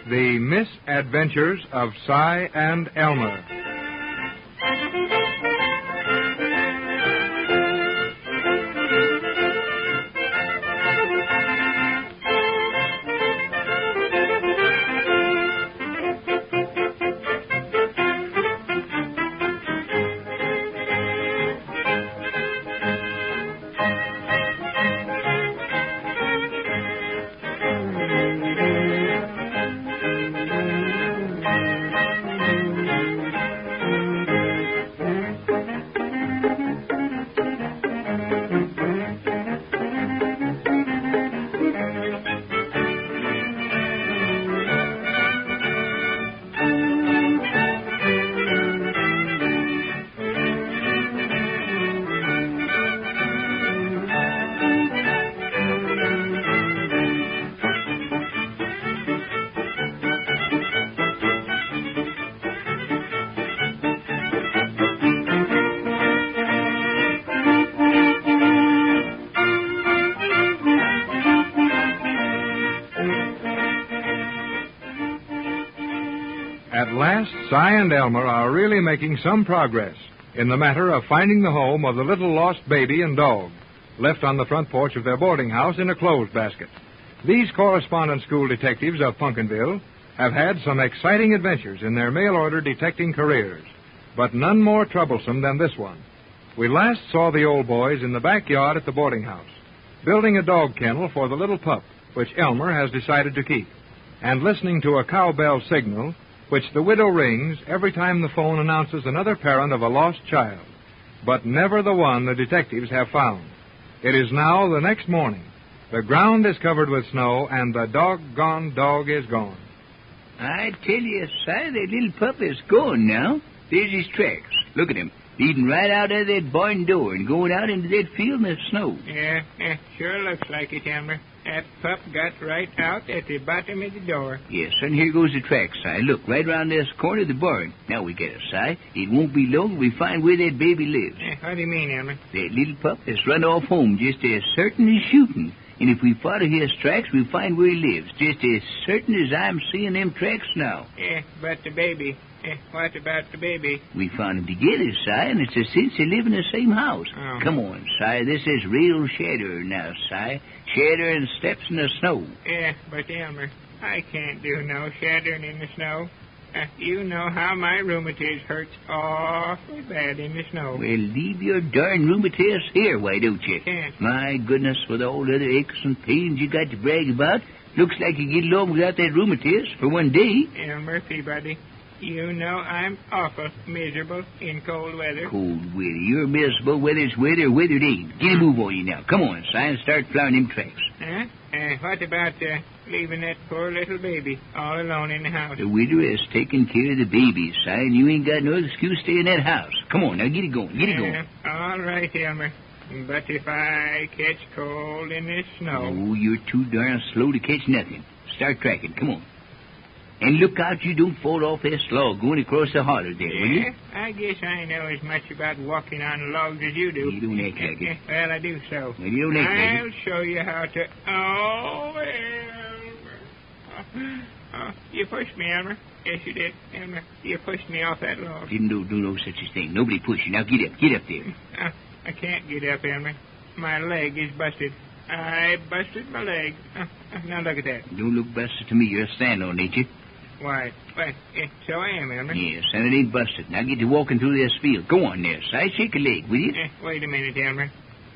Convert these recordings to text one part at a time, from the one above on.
The Misadventures of Cy and Elmer. At last, Cy and Elmer are really making some progress in the matter of finding the home of the little lost baby and dog, left on the front porch of their boarding house in a clothes basket. These correspondence school detectives of Pumpkinville have had some exciting adventures in their mail-order detecting careers, but none more troublesome than this one. We last saw the old boys in the backyard at the boarding house, building a dog kennel for the little pup, which Elmer has decided to keep, and listening to a cowbell signal which the widow rings every time the phone announces another parent of a lost child, but never the one the detectives have found. It is now the next morning. The ground is covered with snow, and the doggone dog is gone. I tell you, Si, that little pup is gone now. There's his tracks. Look at him, leading right out of that barn door and going out into that field in the snow. Yeah, sure looks like it, Elmer. That pup got right out at the bottom of the door. Yes, and here goes the track, Si. Look, right around this corner of the barn. Now we get it, Si. It won't be long we find where that baby lives. What do you mean, Elmer? That little pup has run off home just as certain as shooting. And if we follow his tracks, we'll find where he lives, just as certain as I'm seeing them tracks now. Yeah, but the baby. What about the baby? We found him together, Si, and it's a sense they live in the same house. Oh. Come on, Si, this is real shadow now, Si. Shadow and steps in the snow. Yeah, but Elmer, I can't do no shadowing in the snow. You know how my rheumatiz hurts awfully bad in the snow. Well, leave your darn rheumatiz here, why don't you? Can't. My goodness, with all the other aches and pains you got to brag about, looks like you get along without that rheumatiz for one day. Elmer Peabody, you know I'm awful miserable in cold weather. Cold weather. You're miserable whether it's weather or whether it ain't. Get a move on you now. Come on, Si, and start plowing them tracks. Huh? What about leaving that poor little baby all alone in the house? The widow has taken care of the baby, Si, and you ain't got no excuse to stay in that house. Come on, now get it going. Get it going. All right, Elmer. But if I catch cold in this snow... Oh, you're too darn slow to catch nothing. Start tracking. Come on. And look out you don't fall off that log going across the holler there, will you? I guess I know as much about walking on logs as you do. You don't act like it. Well, I do so. Well, you don't act like it. I'll show you how to... Oh, Elmer. Oh, you pushed me, Elmer. Yes, you did, Elmer. You pushed me off that log. Didn't do no such a thing. Nobody pushed you. Now get up. Get up there. I can't get up, Elmer. My leg is busted. I busted my leg. Now look at that. Don't look busted to me. You're a stand on, ain't you? Why, so I am, Elmer. Yes, and it ain't busted. Now get to walking through this field. Go on there, Si. Shake a leg, will you? Wait a minute, Elmer.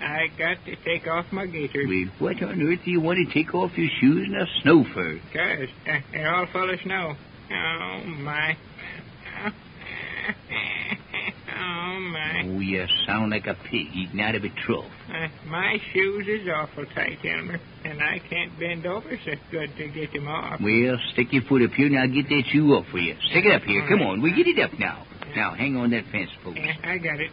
I got to take off my gaiters. Well, what on earth do you want to take off your shoes in the snow for? 'Cause they're all full of snow. Oh, my. Oh, my. Oh, you sound like a pig eating out of a trough. My shoes is awful tight, Elmer, and I can't bend over so good to get them off. Well, stick your foot up here, and I'll get that shoe off for you. Stick it up here. Come on, we get it up now. Now, hang on that fence post. I got it.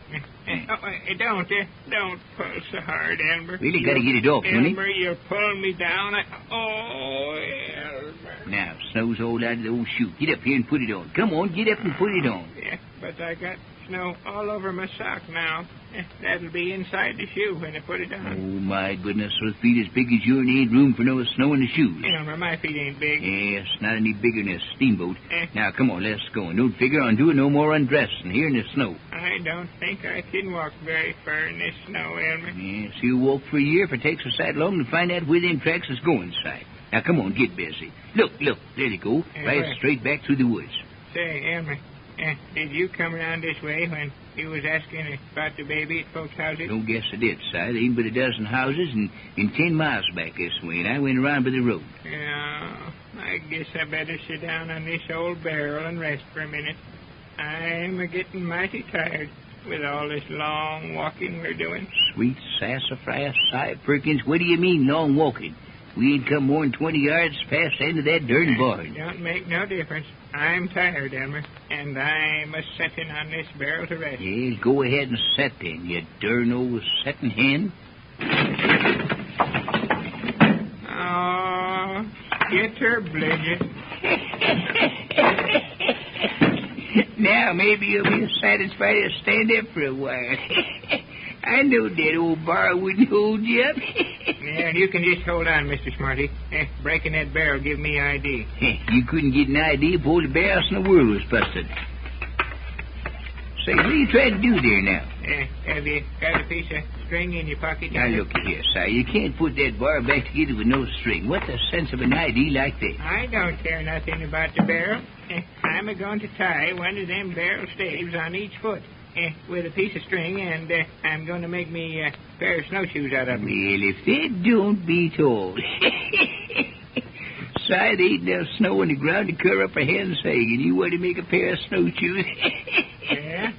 Don't pull so hard, Elmer. Really got to get it off, don't Elmer, you're pulling me down. Oh, Elmer. Now, snow's all out of the old shoe. Get up here and put it on. Come on, get up and put it on. Yeah, but I got snow all over my sock now. That'll be inside the shoe when I put it Oh, on. my goodness. Those feet as big as yours ain't room for no snow in the shoes. Elmer, my feet ain't big. Yes, not any bigger than a steamboat. Now, come on, let's go. And don't figure on doing no more undressing here in the snow. I don't think I can walk very far in this snow, Elmer. Yes, you'll walk for a year if it takes us that long to find out where them tracks is going, Si. Now, come on, get busy. Look, there they go. Right where? straight back through the woods. Say, Elmer, did you come around this way when you was asking about the baby at folks' houses? Don't guess I did, Si. There ain't but a dozen houses and 10 miles back this way, and I went around by the road. Yeah, I guess I better sit down on this old barrel and rest for a minute. I'm a-getting mighty tired with all this long walking we're doing. Sweet sassafras, Si Perkins, what do you mean long walking? We ain't come more than 20 yards past the end of that darn barn. Don't make no difference. I'm tired, Elmer, and I'm a-setting on this barrel to rest. Yeah, go ahead and set then, you darn old setting hen. Oh, get her blizzard. Now maybe you'll be satisfied to stand up for a while. I know that old bar wouldn't hold you up. Yeah, and you can just hold on, Mr. Smarty. Breaking that barrel give me ID. You couldn't get an idea before the barrels in the world was busted. Say, what are you trying to do there now? Have you got a piece of string in your pocket? Now, look here, Si. You can't put that bar back together with no string. What's the sense of an ID like that? I don't care nothing about the barrel. I'm a-going to tie one of them barrel staves on each foot with a piece of string, and I'm going to make me a pair of snowshoes out of them. Well, if that don't beat all. Si, there ain't enough snow on the ground to cover up a hen's egg, and you want to make a pair of snowshoes? Yeah?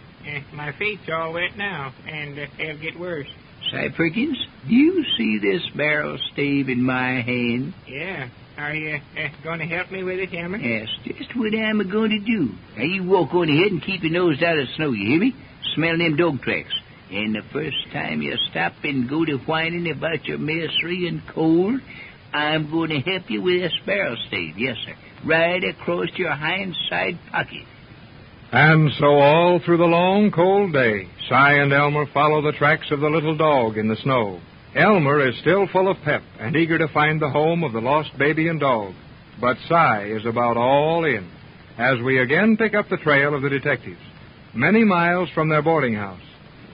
My feet's all wet now, and they'll get worse. Si Perkins, do you see this barrel stave in my hand? Yeah. Are you going to help me with it, Elmer? Yes, just what I'm going to do. Now, you walk on ahead and keep your nose out of the snow, you hear me? Smell them dog tracks. And the first time you stop and go to whining about your misery and cold, I'm going to help you with this barrel stave. Yes, sir. Right across your hind side pocket. And so all through the long, cold day, Si and Elmer follow the tracks of the little dog in the snow. Elmer is still full of pep and eager to find the home of the lost baby and dog. But Si is about all in as we again pick up the trail of the detectives, many miles from their boarding house,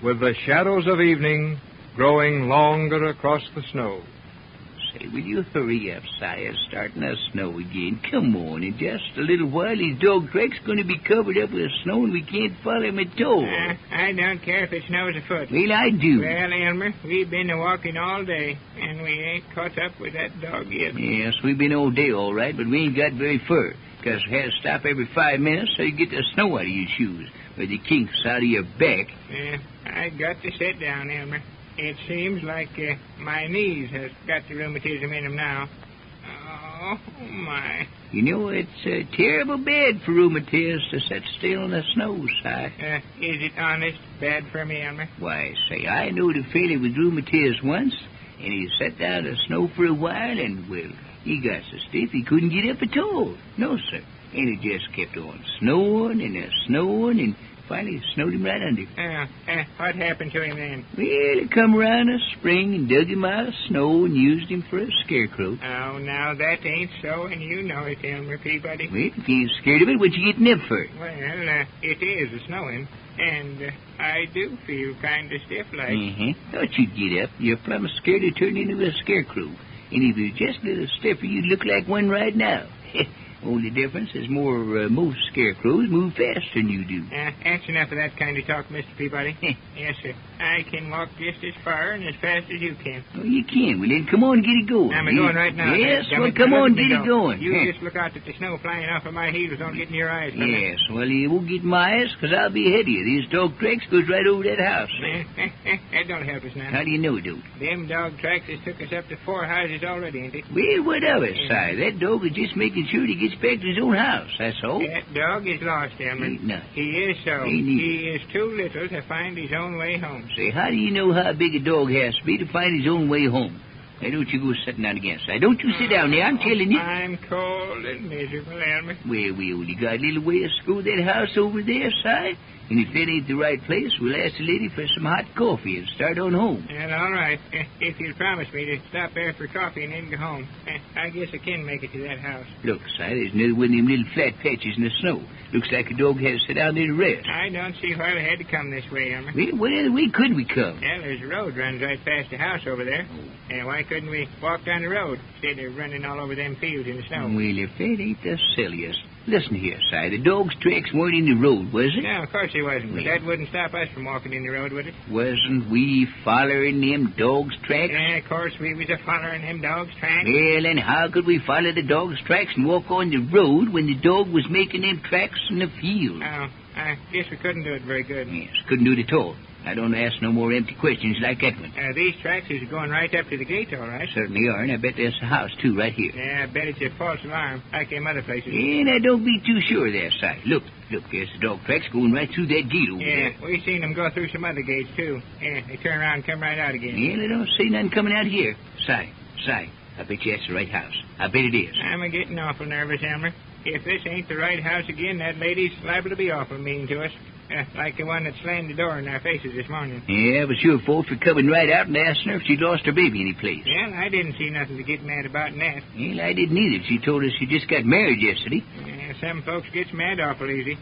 with the shadows of evening growing longer across the snow. Say, will you hurry up, Si? It's starting to snow again. Come on, in just a little while, these dog tracks going to be covered up with snow and we can't follow them at all. I don't care if it snows a foot. Well, I do. Well, Elmer, we've been walking all day, and we ain't caught up with that dog yet. Yes, we've been all day, all right, but we ain't got very far, because we had to stop every 5 minutes so you get the snow out of your shoes, or the kinks out of your back. I got to sit down, Elmer. It seems like my knees has got the rheumatism in them now. Oh, my. You know, it's terrible bad for rheumatiz to sit still in the snow, Si. Is it honest bad for me, Elmer? Why, say, I knowed a fellow with rheumatiz once, and he sat down in the snow for a while, and, well, he got so stiff he couldn't get up at all. No, sir. And it just kept on snowing and snowing, and finally it snowed him right under. What happened to him then? Well, it come around a spring and dug him out of snow and used him for a scarecrow. Oh, now that ain't so, and you know it, Elmer Peabody. Well, if you ain't scared of it, what you getting up for? Well, it is a-snowing, and I do feel kind of stiff like. Thought you'd get up. You're plumb scared to turn into a scarecrow. And if you're just a little stiffer, you'd look like one right now. Only difference is most scarecrows move faster than you do. That's enough of that kind of talk, Mr. Peabody. Yes, sir. I can walk just as far and as fast as you can. Oh, you can. Well, then come on and get it going. I'm going right now. Yes, well, come on, get it going. You just look out that the snow flying off of my heels don't get in your eyes. Yes, well, you won't get my eyes because I'll be ahead of you. These dog tracks goes right over that house. That don't help us now. How do you know it don't? Them dog tracks has took us up to 4 houses already, ain't it? Well, what of it, Si? That dog is just making sure he gets back to his own house, that's all. That dog is lost, Elmer. Ain't nothing. He is so. He is too little to find his own way home. Say, how do you know how big a dog has to be to find his own way home? Now, don't you go sitting down again, Si. Don't you sit down there, I'm telling you. I'm cold and miserable, Elmer. Well, we only got a little ways to go to that house over there, Si. And if that ain't the right place, we'll ask the lady for some hot coffee and start on home. Well, all right. If you'll promise me to stop there for coffee and then go home, I guess I can make it to that house. Look, Si, there's another one of them little flat patches in the snow. Looks like a dog has to sit down there to rest. I don't see why we had to come this way, Elmer. Well, what other way could we come? Well, there's a road runs right past the house over there. And why couldn't we walk down the road instead of running all over them fields in the snow? Well, if that ain't the silliest. Listen here, Si. The dog's tracks weren't in the road, was it? No, of course they wasn't. But that wouldn't stop us from walking in the road, would it? Wasn't we following them dog's tracks? Yeah, of course we was a-following them dogs' tracks. Well, and how could we follow the dog's tracks and walk on the road when the dog was making them tracks in the field? Oh, I guess we couldn't do it very good. Yes, couldn't do it at all. I don't ask no more empty questions like that one. These tracks is going right up to the gate, all right. Certainly are, and I bet there's a house, too, right here. Yeah, I bet it's a false alarm, like them other places. And I don't be too sure there, Si. Look, there's the dog tracks going right through that gate over there. Yeah, we seen them go through some other gates, too. Yeah, they turn around and come right out again. Well, I don't see nothing coming out here. Si, I bet you that's the right house. I bet it is. I'm a-getting awful nervous, Elmer. If this ain't the right house again, that lady's liable to be awful mean to us. Like the one that slammed the door in our faces this morning. Yeah, but sure folks were coming right out and asking her if she'd lost her baby any place. Well, I didn't see nothing to get mad about in that. Well, I didn't either. She told us she just got married yesterday. Yeah, some folks gets mad awful easy.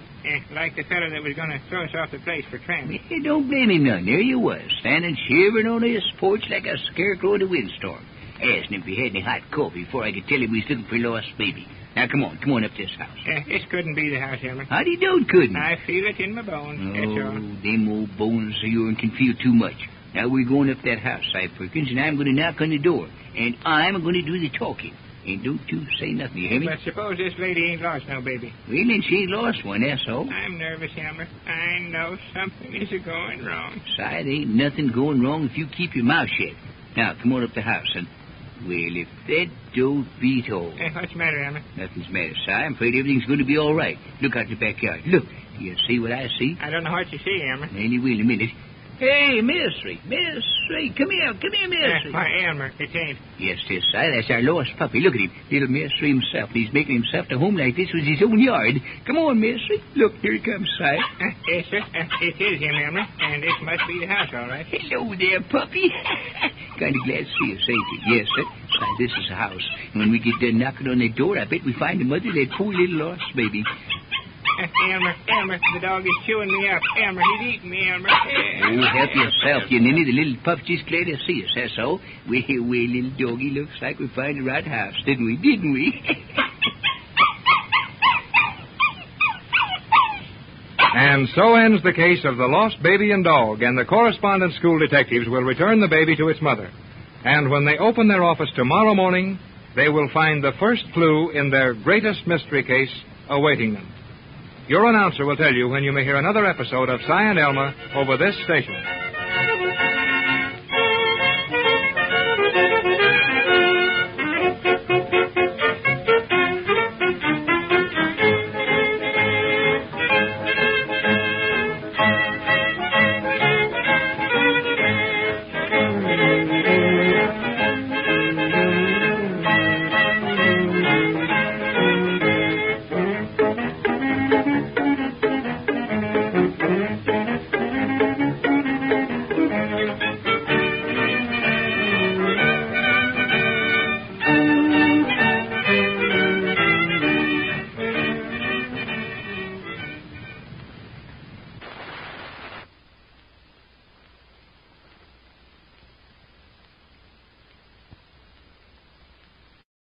Like the fellow that was going to throw us off the place for tramp. Well, don't blame him none. There you was, standing shivering on his porch like a scarecrow in a windstorm. Asking him if he had any hot coffee before I could tell him we was looking for a lost baby. Now, come on up this house. This couldn't be the house, Elmer. How do you know it couldn't? I feel it in my bones, that's all. Them old bones of yours can feel too much. Now, we're going up that house, Si Perkins, and I'm going to knock on the door. And I'm going to do the talking. And don't you say nothing, you hear me? But suppose this lady ain't lost no baby. Well, then she ain't lost one, that's all. I'm nervous, Elmer. I know something is going wrong. Si, there ain't nothing going wrong if you keep your mouth shut. Now, come on up the house, and... Well, if that don't beat all. What's the matter, Elmer? Nothing's the matter, Si. I'm afraid everything's going to be all right. Look out the backyard. Look. Do you see what I see? I don't know what you see, Elmer. Any will in a minute. Hey, Mystery. Come here, Mystery. Why, Elmer, it ain't. Yes, Si. That's our lost puppy. Look at him. Little Mystery himself. He's making himself to home like this was his own yard. Come on, Mystery. Look, here he comes, Si. Yes, sir. It is him, Elmer. And this must be the house, all right. Hello there, puppy. Kind of glad to see us, ain't you? Yes, sir. This is the house. And when we get done knocking on that door, I bet we find the mother of that poor little lost baby. Elmer, the dog is chewing me up. Elmer, he's eating me, Elmer. Oh, help yourself, you ninny. The little pup just glad to see us, that's all. Well, little doggy, looks like we find the right house, didn't we? And so ends the case of the lost baby and dog, and the correspondent school detectives will return the baby to its mother. And when they open their office tomorrow morning, they will find the first clue in their greatest mystery case awaiting them. Your announcer will tell you when you may hear another episode of Si and Elmer over this station.